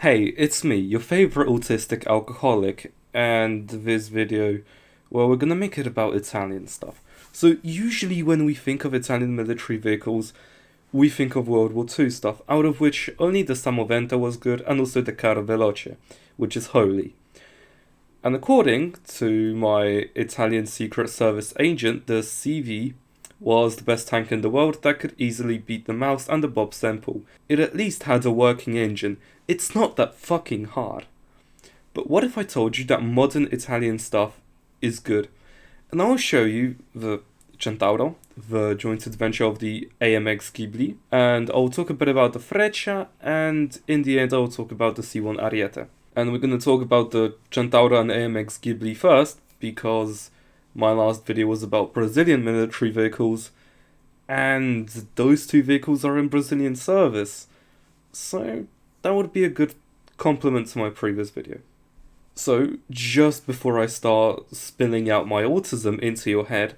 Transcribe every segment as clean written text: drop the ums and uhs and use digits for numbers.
Hey, it's me, your favorite autistic alcoholic, and this video, well, we're gonna make it about Italian stuff. So, usually when we think of Italian military vehicles, we think of World War II stuff, out of which only the Samovento was good, and also the Carro Veloce, which is holy. And according to my Italian Secret Service agent, the CV was the best tank in the world that could easily beat the Mouse and the Bob Semple. It at least had a working engine. It's not that fucking hard. But what if I told you that modern Italian stuff is good? And I'll show you the Centauro, the joint adventure of the AMX Ghibli, and I'll talk a bit about the Freccia, and in the end I'll talk about the C1 Ariete. And we're going to talk about the Centauro and AMX Ghibli first, because my last video was about Brazilian military vehicles, and those two vehicles are in Brazilian service. So that would be a good complement to my previous video. So, just before I start spilling out my autism into your head,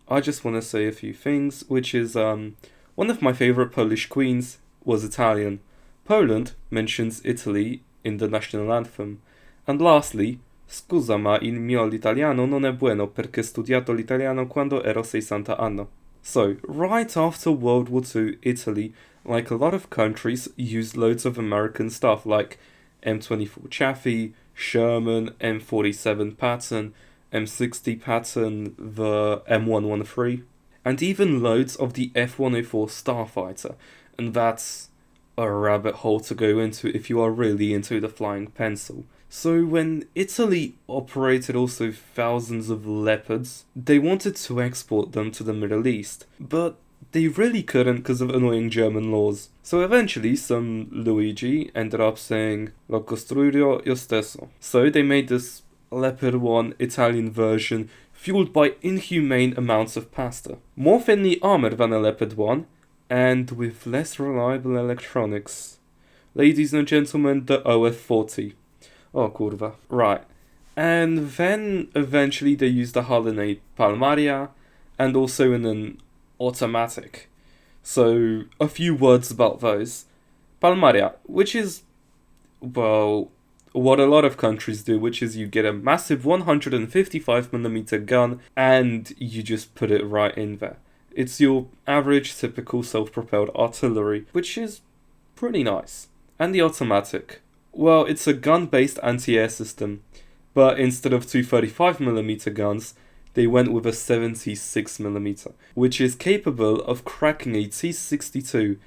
I just want to say a few things, which is, one of my favorite Polish queens was Italian. Poland mentions Italy in the national anthem. And lastly, scusa ma il mio l'italiano non è bueno perché studiato l'italiano quando ero 60 anno. So, right after World War II, Italy, like a lot of countries, used loads of American stuff like M24 Chaffee, Sherman, M47 Patton, M60 Patton, the M113, and even loads of the F104 Starfighter, and that's a rabbit hole to go into if you are really into the flying pencil. So when Italy operated also thousands of Leopards, they wanted to export them to the Middle East, but they really couldn't because of annoying German laws. So eventually some Luigi ended up saying "Lo costruirò io stesso." So they made this Leopard 1 Italian version fueled by inhumane amounts of pasta. More thinly armored than a Leopard 1, and with less reliable electronics. Ladies and gentlemen, the OF-40. Oh, kurwa. Right. And then eventually they used the Harley Palmaria, and also in an automatic. So, a few words about those. Palmaria, which is, well, what a lot of countries do, which is you get a massive 155mm gun and you just put it right in there. It's your average typical self-propelled artillery, which is pretty nice. And the automatic. Well, it's a gun-based anti-air system, but instead of two 35mm guns, they went with a 76mm, which is capable of cracking a T-62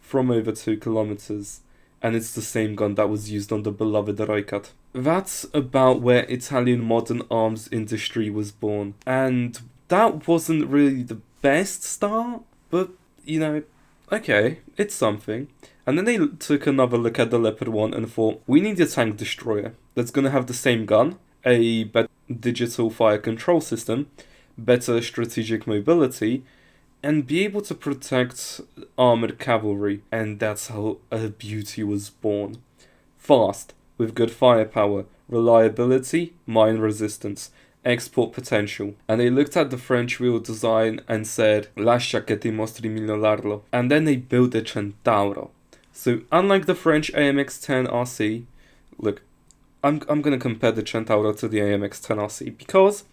from over 2 kilometers, and it's the same gun that was used on the beloved Reichert. That's about where Italian modern arms industry was born, and that wasn't really the best start, but, okay, it's something. And then they took another look at the Leopard 1 and thought, we need a tank destroyer that's going to have the same gun, a better digital fire control system, better strategic mobility, and be able to protect armored cavalry. And that's how a beauty was born. Fast, with good firepower, reliability, mine resistance, export potential. And they looked at the French wheel design and said, lascia che ti mostri migliorarlo. And then they built the Centauro. So unlike the French AMX-10 RC, look, I'm going to compare the Centauro to the AMX-10 RC because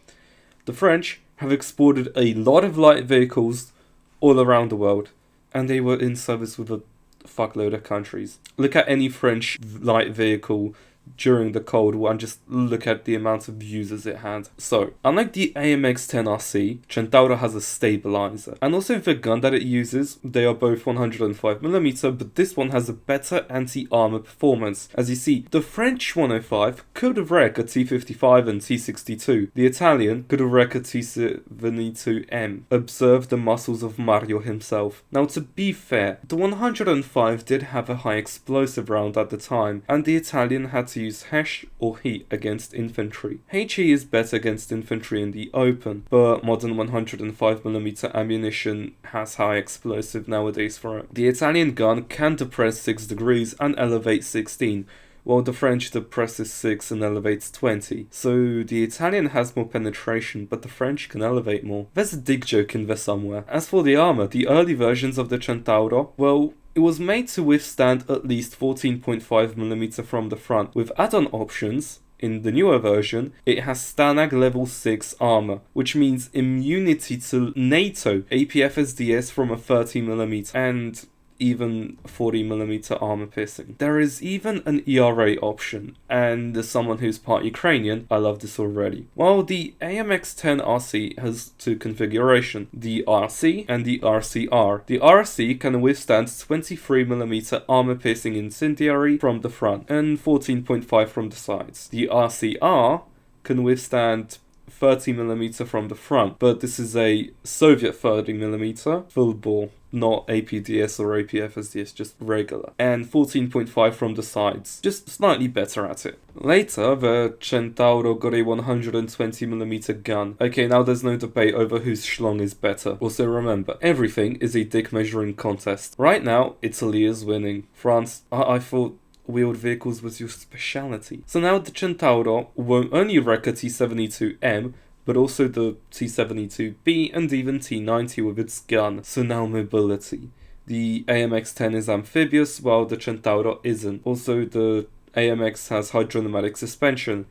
the French have exported a lot of light vehicles all around the world, and they were in service with a fuckload of countries. Look at any French light vehicle during the Cold War and just look at the amount of users it had. So, unlike the AMX-10 RC, Centauro has a stabilizer. And also the gun that it uses, they are both 105mm, but this one has a better anti-armor performance. As you see, the French 105 could have wrecked a T-55 and T-62. The Italian could have wrecked a T-72M. Observe the muscles of Mario himself. Now to be fair, the 105 did have a high explosive round at the time, and the Italian had to use HESH or heat against infantry. HE is better against infantry in the open, but modern 105mm ammunition has high explosive nowadays for it. The Italian gun can depress 6 degrees and elevate 16, while the French depresses 6 and elevates 20. So the Italian has more penetration, but the French can elevate more. There's a dig joke in there somewhere. As for the armor, the early versions of the Centauro, well, It was made to withstand at least 14.5mm from the front. With add-on options, in the newer version, it has Stanag level 6 armor, which means immunity to NATO APFSDS from a 30mm and even 40mm armor piercing. There is even an ERA option, and as someone who's part Ukrainian, I love this already. While the AMX-10 RC has two configurations, the RC and the RCR. The RC can withstand 23mm armor piercing incendiary from the front and 14.5 from the sides. The RCR can withstand 30mm from the front, but this is a Soviet 30mm full bore, not APDS or APFSDS, just regular, and 14.5 from the sides, just slightly better at it. Later, the Centauro got a 120mm gun. Okay, now there's no debate over whose schlong is better. Also remember, everything is a dick measuring contest. Right now, Italy is winning. France, I thought wheeled vehicles was your speciality. So now the Centauro won't only wreck a T-72M, but also the T-72B and even T-90 with its gun. So now mobility. The AMX-10 is amphibious, while the Centauro isn't. Also, the AMX has hydropneumatic suspension,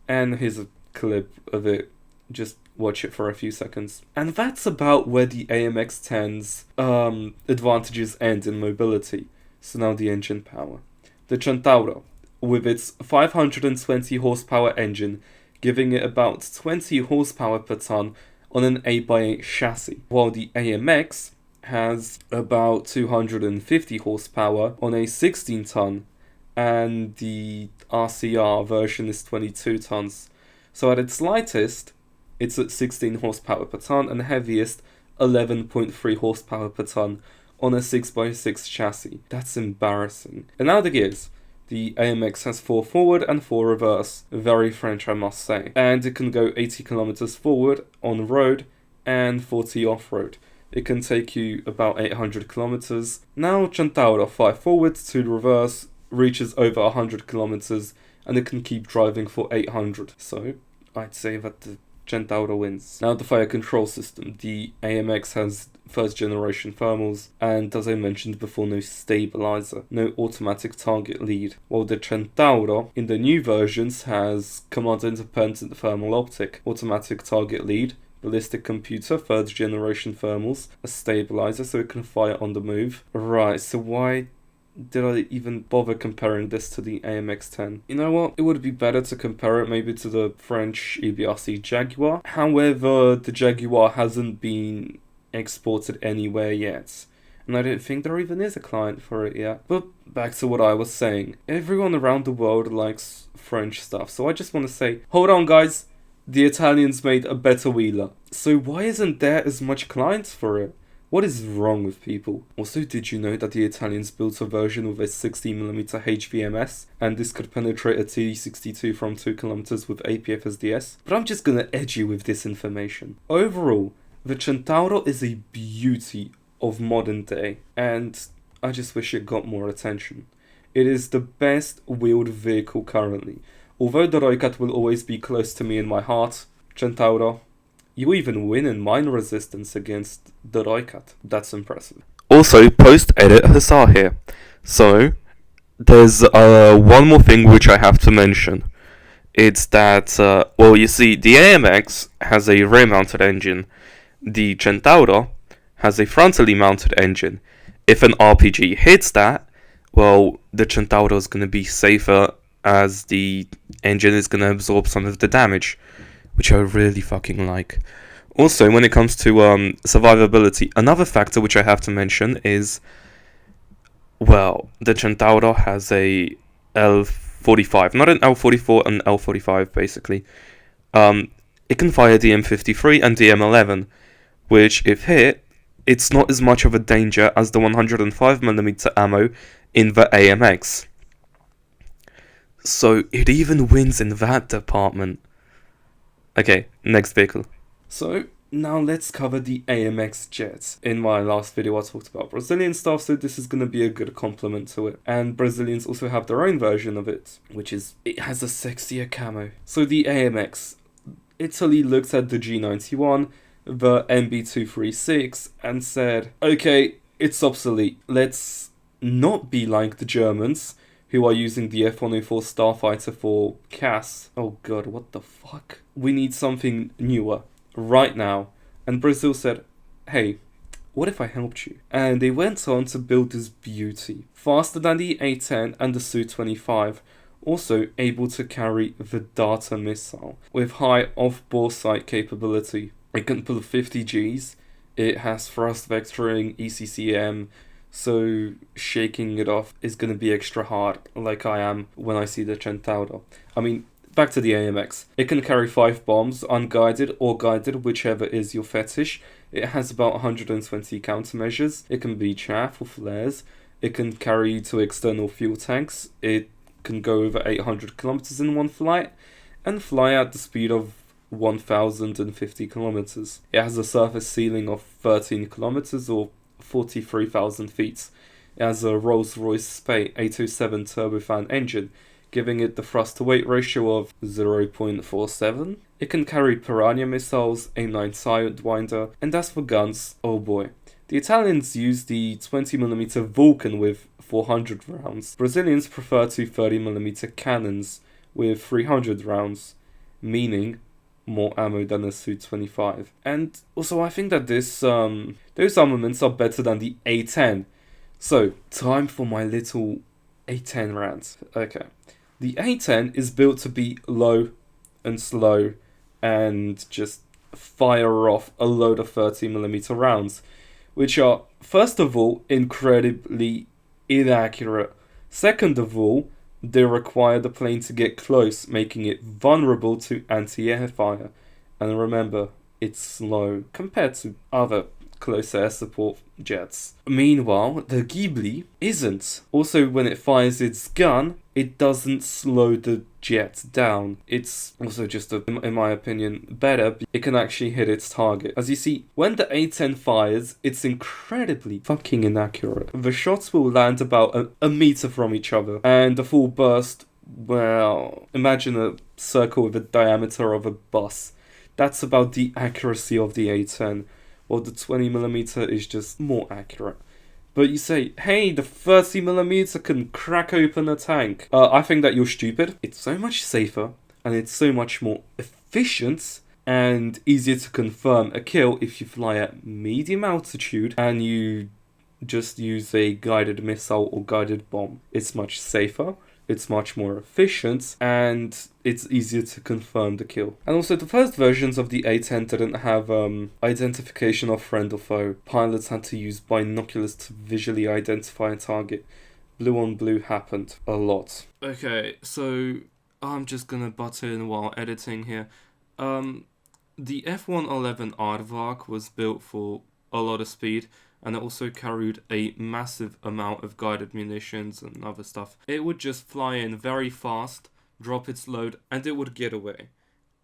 and here's a clip of it. Just watch it for a few seconds. And that's about where the AMX-10's advantages end in mobility. So now the engine power. The Centauro, with its 520 horsepower engine, giving it about 20 horsepower per ton on an 8x8 chassis, while the AMX has about 250 horsepower on a 16 ton, and the RCR version is 22 tons. So at its lightest, it's at 16 horsepower per ton, and heaviest 11.3 horsepower per ton on a 6x6 chassis. That's embarrassing. And now the gears. The AMX has 4 forward and 4 reverse. Very French, I must say. And it can go 80 kilometers forward on road and 40 off-road. It can take you about 800 kilometers. Now Centauro 5 forward, 2 reverse, reaches over 100 kilometers, and it can keep driving for 800. So I'd say that the Centauro wins. Now the fire control system. The AMX has first generation thermals, and as I mentioned before, no stabilizer, no automatic target lead, while the Centauro in the new versions has command independent thermal optic, automatic target lead, ballistic computer, third generation thermals, a stabilizer so it can fire on the move. Right, so why did I even bother comparing this to the AMX-10? You know what? It would be better to compare it maybe to the French EBRC Jaguar. However, the Jaguar hasn't been exported anywhere yet, and I don't think there even is a client for it yet. But back to what I was saying. Everyone around the world likes French stuff, so I just want to say, hold on guys, the Italians made a better wheeler. So why isn't there as much clients for it? What is wrong with people? Also, did you know that the Italians built a version with a 60mm HVMS, and this could penetrate a T62 from 2 kilometers with APFSDS? But I'm just gonna edge you with this information. Overall, the Centauro is a beauty of modern day, and I just wish it got more attention. It is the best wheeled vehicle currently. Although the Roycat will always be close to me in my heart, Centauro, you even win in mine resistance against the Roycat. That's impressive. Also, post-edit Hussar here. So, there's one more thing which I have to mention. It's that, well, you see, the AMX has a rear-mounted engine. The Centauro has a frontally mounted engine. If an RPG hits that, well, the Centauro is going to be safer as the engine is going to absorb some of the damage, which I really fucking like. Also, when it comes to survivability, another factor which I have to mention is, well, the Centauro has a L45, not an L44, an L45 basically. It can fire DM53 and DM11, which if hit, it's not as much of a danger as the 105mm ammo in the AMX. So it even wins in that department. Okay, next vehicle. So now let's cover the AMX jet. In my last video I talked about Brazilian stuff, so this is going to be a good complement to it. And Brazilians also have their own version of it, which is, it has a sexier camo. So the AMX, Italy looked at the G91, the MB236, and said, okay, it's obsolete, let's not be like the Germans, who are using the F-104 Starfighter for CAS. Oh god, what the fuck? We need something newer, right now. And Brazil said, hey, what if I helped you? And they went on to build this beauty. Faster than the A-10 and the Su-25. Also able to carry the Data missile with high off-bore sight capability. It can pull 50 Gs. It has thrust vectoring, ECCM, so shaking it off is going to be extra hard, like I am when I see the Centauro. I mean, back to the AMX. It can carry 5 bombs, unguided or guided, whichever is your fetish. It has about 120 countermeasures. It can be chaff or flares. It can carry 2 external fuel tanks. It can go over 800 kilometers in one flight and fly at the speed of 1,050 kilometers. It has a surface ceiling of 13 kilometers or 43,000 feet. It has a Rolls-Royce Spey 807 turbofan engine, giving it the thrust-to-weight ratio of 0.47. It can carry Piranha missiles, A9 Sidewinder, and as for guns, oh boy. The Italians use the 20mm Vulcan with 400 rounds. Brazilians prefer 230mm cannons with 300 rounds, meaning more ammo than a Su-25. And also I think that those armaments are better than the A-10. So, time for my little A-10 rant. Okay. The A-10 is built to be low and slow and just fire off a load of 30mm rounds, which are, first of all, incredibly inaccurate. Second of all, they require the plane to get close, making it vulnerable to anti-air fire. And remember, it's slow compared to other close air support jets. Meanwhile, the Ghibli isn't. Also, when it fires its gun, it doesn't slow the jet down. It's also just, in my opinion, better. It can actually hit its target. As you see, when the A-10 fires, it's incredibly fucking inaccurate. The shots will land about a meter from each other, and the full burst, well, imagine a circle with the diameter of a bus. That's about the accuracy of the A-10. Well, the 20mm is just more accurate. But you say, hey, the 30mm can crack open a tank. I think that you're stupid. It's so much safer, and it's so much more efficient and easier to confirm a kill if you fly at medium altitude and you just use a guided missile or guided bomb. It's much safer. It's much more efficient, and it's easier to confirm the kill. And also, the first versions of the A-10 didn't have identification of friend or foe. Pilots had to use binoculars to visually identify a target. Blue on blue happened a lot. Okay, so I'm just gonna butt in while editing here. The F-111 Aardvark was built for a lot of speed, and it also carried a massive amount of guided munitions and other stuff. It would just fly in very fast, drop its load, and it would get away.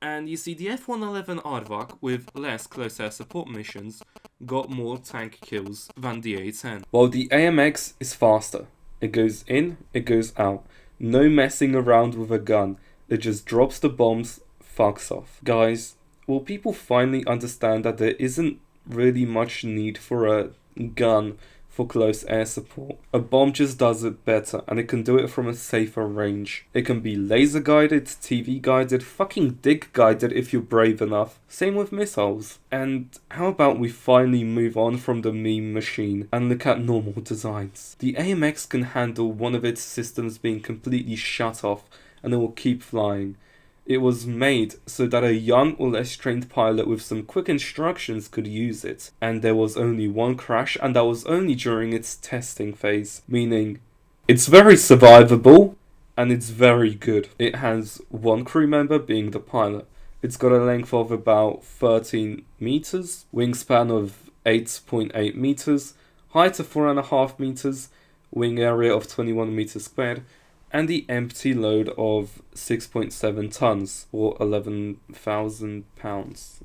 And you see, the F-111 Aardvark, with less close air support missions, got more tank kills than the A-10. While the AMX is faster. It goes in, it goes out. No messing around with a gun. It just drops the bombs, fucks off. Guys, will people finally understand that there isn't really much need for a gun for close air support? A bomb just does it better, and it can do it from a safer range. It can be laser guided, TV guided, fucking dig guided if you're brave enough. Same with missiles. And how about we finally move on from the meme machine and look at normal designs? The AMX can handle one of its systems being completely shut off, and it will keep flying. It was made so that a young or less trained pilot with some quick instructions could use it. And there was only one crash, and that was only during its testing phase. Meaning, it's very survivable, and it's very good. It has one crew member being the pilot. It's got a length of about 13 meters, wingspan of 8.8 meters, height of 4.5 meters, wing area of 21 meters squared, and the empty load of 6.7 tons, or 11,000 pounds.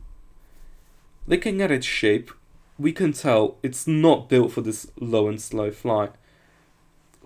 Looking at its shape, we can tell it's not built for this low and slow flight.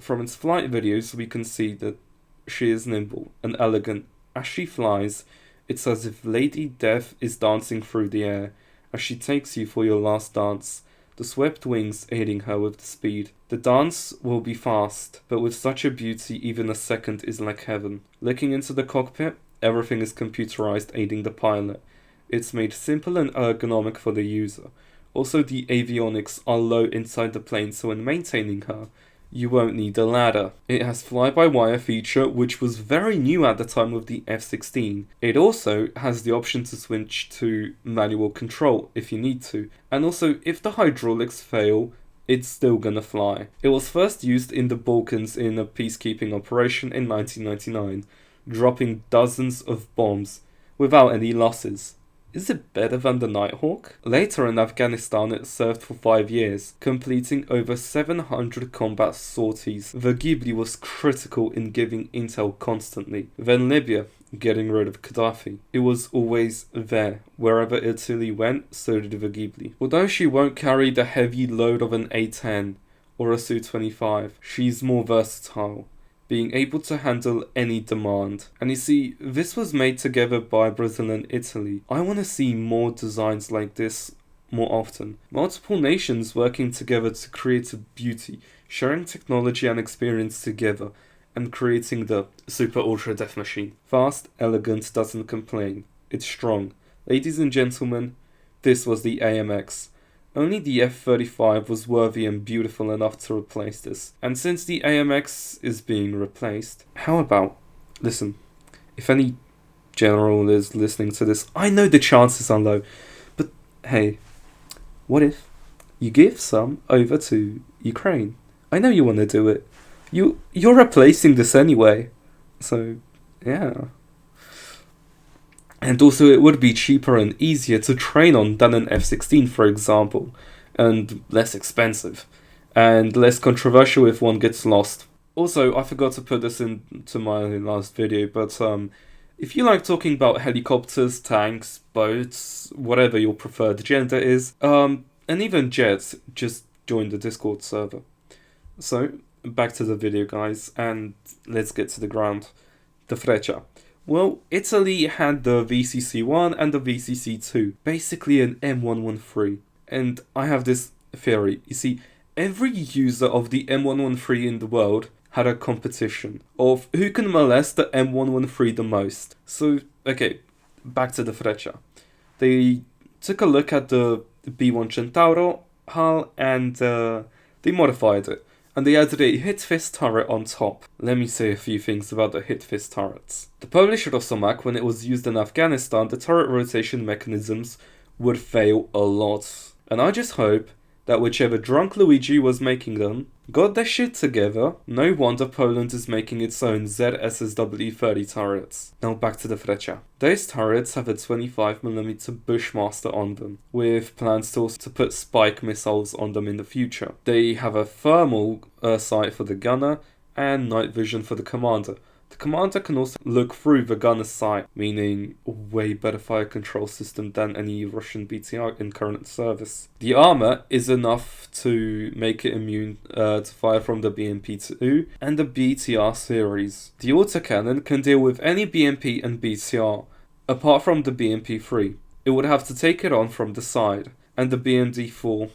From its flight videos, we can see that she is nimble and elegant. As she flies, it's as if Lady Death is dancing through the air, as she takes you for your last dance. the swept wings aiding her with the speed. The dance will be fast, but with such a beauty even a second is like heaven. Looking into the cockpit, everything is computerized aiding the pilot. It's made simple and ergonomic for the user. Also, the avionics are low inside the plane, so when maintaining her, you won't need a ladder. It has fly-by-wire feature, which was very new at the time with the F-16. It also has the option to switch to manual control if you need to. And also, if the hydraulics fail, it's still gonna fly. It was first used in the Balkans in a peacekeeping operation in 1999, dropping dozens of bombs without any losses. Is it better than the Nighthawk? Later in Afghanistan it served for 5 years, completing over 700 combat sorties. The Ghibli was critical in giving intel constantly. Then Libya, getting rid of Gaddafi. It was always there. Wherever Italy went, so did the Ghibli. Although she won't carry the heavy load of an A-10 or a Su-25, she's more versatile, being able to handle any demand. And you see, this was made together by Brazil and Italy. I want to see more designs like this more often. Multiple nations working together to create a beauty, sharing technology and experience together, and creating the super ultra death machine. Fast, elegant, doesn't complain. It's strong. Ladies and gentlemen, this was the AMX. Only the F-35 was worthy and beautiful enough to replace this. And since the AMX is being replaced, how about, listen, if any general is listening to this, I know the chances are low, but hey, what if you give some over to Ukraine? I know you want to do it. You're replacing this anyway, so yeah. And also it would be cheaper and easier to train on than an F-16, for example, and less expensive, and less controversial if one gets lost. Also, I forgot to put this into my last video, but if you like talking about helicopters, tanks, boats, whatever your preferred gender is, and even jets, just join the Discord server. So, back to the video, guys, and let's get to the ground. The Freccia. Well, Italy had the VCC-1 and the VCC-2, basically an M113. And I have this theory. You see, every user of the M113 in the world had a competition of who can molest the M113 the most. So, okay, back to the Freccia. They took a look at the B1 Centauro hull and they modified it. And they added a hit fist turret on top. Let me say a few things about the hit fist turrets. The Polish Rosomak, when it was used in Afghanistan, the turret rotation mechanisms would fail a lot. And I just hope that whichever drunk Luigi was making them got their shit together. No wonder Poland is making its own ZSSW-30 turrets. Now back to the Freccia. Those turrets have a 25mm Bushmaster on them, with plans to also put spike missiles on them in the future. They have a thermal sight for the gunner and night vision for the commander. The commander can also look through the gunner's sight, meaning a way better fire control system than any Russian BTR in current service. The armor is enough to make it immune to fire from the BMP-2 and the BTR series. The autocannon can deal with any BMP and BTR, apart from the BMP-3. It would have to take it on from the side, and the BMD-4,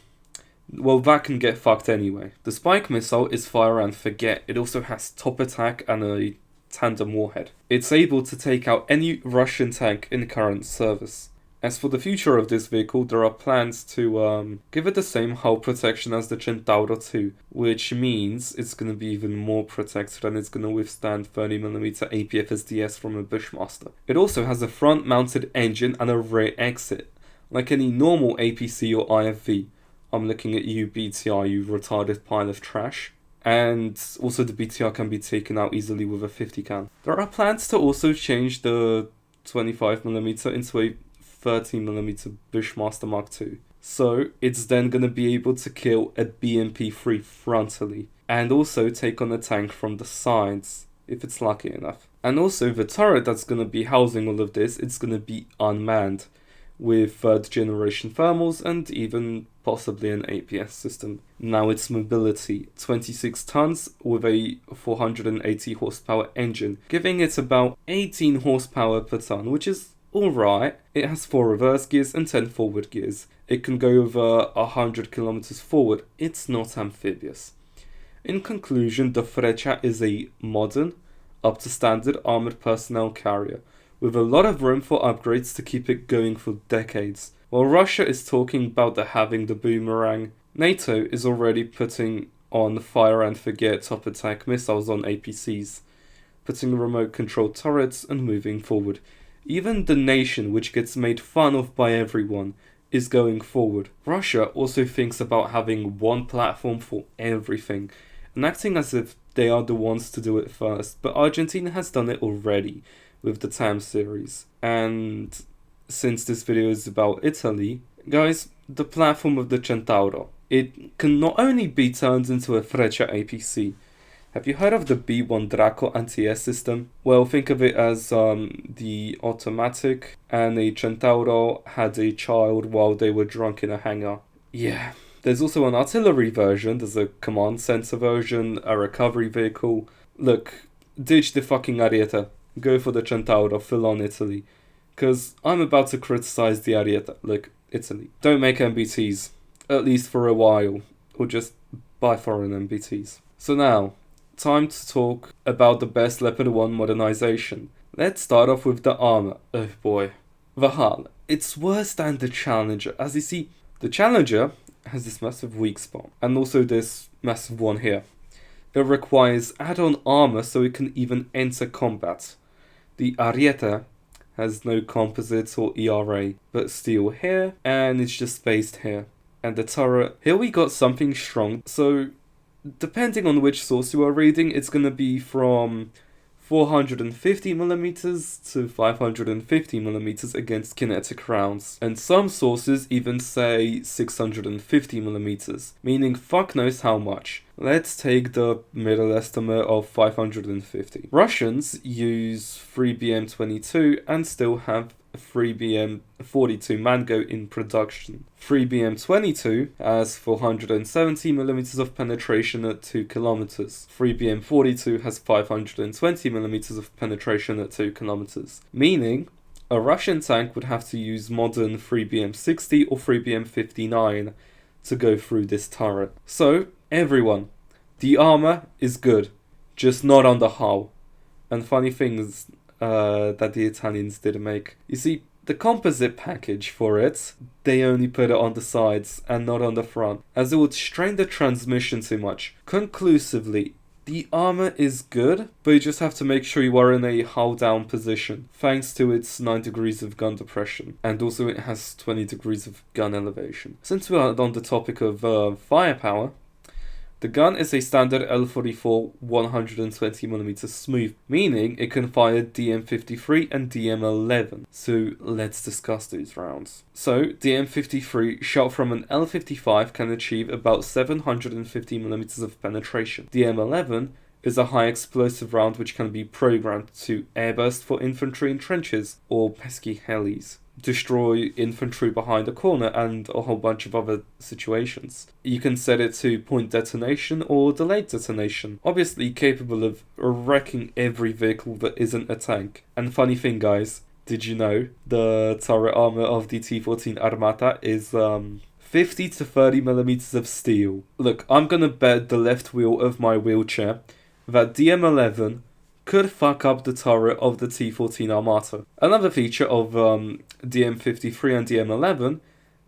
well, that can get fucked anyway. The spike missile is fire and forget. It also has top attack and a tandem warhead. It's able to take out any Russian tank in current service. As for the future of this vehicle, there are plans to give it the same hull protection as the Centauro 2, which means it's going to be even more protected and it's going to withstand 30mm APFSDS from a Bushmaster. It also has a front-mounted engine and a rear exit, like any normal APC or IFV. I'm looking at you, BTR, you retarded pile of trash. And also the BTR can be taken out easily with a 50 cal. There are plans to also change the 25mm into a 30mm Bushmaster Mark II. So it's then going to be able to kill a BMP-3 frontally, and also take on a tank from the sides, if it's lucky enough. And also the turret that's going to be housing all of this, it's going to be unmanned, with third generation thermals and even possibly an APS system. Now its mobility, 26 tons with a 480 horsepower engine, giving it about 18 horsepower per ton, which is alright. It has 4 reverse gears and 10 forward gears. It can go over 100 kilometers forward. It's not amphibious. In conclusion, the Freccia is a modern, up to standard armoured personnel carrier, with a lot of room for upgrades to keep it going for decades. While Russia is talking about having the boomerang, NATO is already putting on fire and forget top attack missiles on APCs, putting remote controlled turrets and moving forward. Even the nation, which gets made fun of by everyone, is going forward. Russia also thinks about having one platform for everything, and acting as if they are the ones to do it first, but Argentina has done it already with the TAM series. And since this video is about Italy, guys, the platform of the Centauro, it can not only be turned into a Freccia APC. Have you heard of the B1 Draco anti-air system? Well, think of it as the automatic, and a Centauro had a child while they were drunk in a hangar. Yeah. There's also an artillery version, there's a command center version, a recovery vehicle. Look, ditch the fucking Ariete. Go for the Centauro, full on Italy. Because I'm about to criticize the Ariete. Look, Italy. Don't make MBTs. At least for a while. Or just buy foreign MBTs. So now, time to talk about the best Leopard 1 modernization. Let's start off with the armor. Oh boy. The hull. It's worse than the Challenger. As you see, the Challenger has this massive weak spot, and also this massive one here. It requires add-on armor so it can even enter combat. The Ariete has no composites or ERA, but steel here, and it's just spaced here. And the turret, here we got something strong, so depending on which source you are reading, it's gonna be from 450mm to 550mm against kinetic rounds, and some sources even say 650mm, meaning fuck knows how much. Let's take the middle estimate of 550. Russians use 3BM22 and still have 3BM42 Mango in production. 3BM22 has 470mm of penetration at 2 kilometers. 3BM42 has 520mm of penetration at 2 kilometers. Meaning, a Russian tank would have to use modern 3BM60 or 3BM59 to go through this turret. So, everyone, the armor is good, just not on the hull. And funny things that the Italians didn't make. You see, the composite package for it, they only put it on the sides and not on the front, as it would strain the transmission too much. Conclusively, the armor is good, but you just have to make sure you are in a hull down position, thanks to its 9 degrees of gun depression, and also it has 20 degrees of gun elevation. Since we are on the topic of firepower, the gun is a standard L44 120mm smooth, meaning it can fire DM53 and DM11. So let's discuss these rounds. So DM53 shot from an L55 can achieve about 750mm of penetration. DM11 is a high explosive round which can be programmed to airburst for infantry in trenches or pesky helis, destroy infantry behind a corner, and a whole bunch of other situations. You can set it to point detonation or delayed detonation, obviously capable of wrecking every vehicle that isn't a tank. And funny thing guys, did you know the turret armor of the T14 Armata is 50 to 30mm of steel? Look, I'm gonna bet the left wheel of my wheelchair that DM11 could fuck up the turret of the T14 Armata. Another feature of DM53 and DM11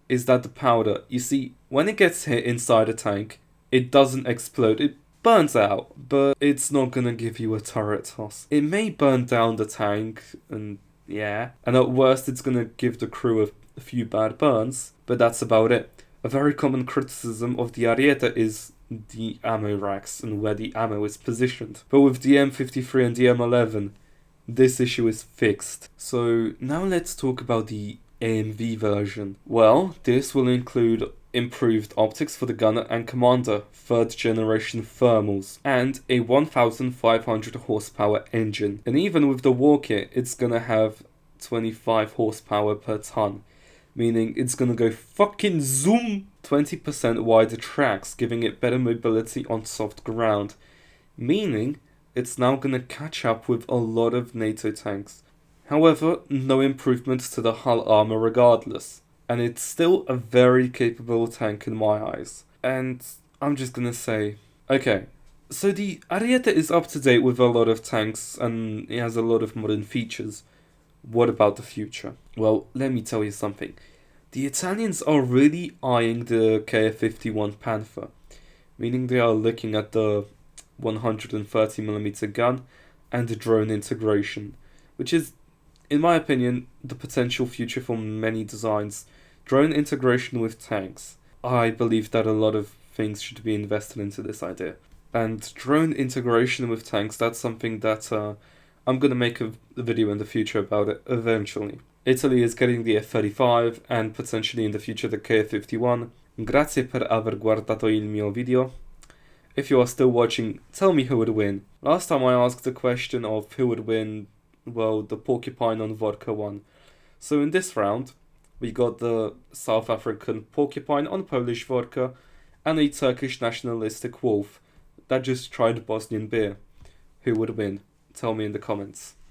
is that the powder, you see, when it gets hit inside a tank, it doesn't explode, it burns out, but it's not gonna give you a turret toss. It may burn down the tank, and yeah, and at worst it's gonna give the crew a few bad burns, but that's about it. A very common criticism of the Ariete is the ammo racks and where the ammo is positioned. But with DM53 and DM11, this issue is fixed. So now let's talk about the AMV version. Well, this will include improved optics for the gunner and commander, 3rd generation thermals, and a 1500 horsepower engine. And even with the war kit, it's gonna have 25 horsepower per ton, meaning it's gonna go fucking zoom! 20% wider tracks, giving it better mobility on soft ground, meaning it's now gonna catch up with a lot of NATO tanks. However, no improvements to the hull armor regardless, and it's still a very capable tank in my eyes. And I'm just gonna say, okay, so the Ariete is up to date with a lot of tanks and it has a lot of modern features. What about the future? Well, let me tell you something. The Italians are really eyeing the KF-51 Panther, meaning they are looking at the 130mm gun and the drone integration, which is, in my opinion, the potential future for many designs. Drone integration with tanks. I believe that a lot of things should be invested into this idea. And drone integration with tanks, that's something that I'm gonna make a video in the future about it eventually. Italy is getting the F-35 and potentially in the future the KF-51. Grazie per aver guardato il mio video. If you are still watching, tell me who would win. Last time I asked the question of who would win, well, the Porcupine on Vodka won. So in this round, we got the South African Porcupine on Polish Vodka and a Turkish nationalistic wolf that just tried Bosnian beer. Who would win? Tell me in the comments.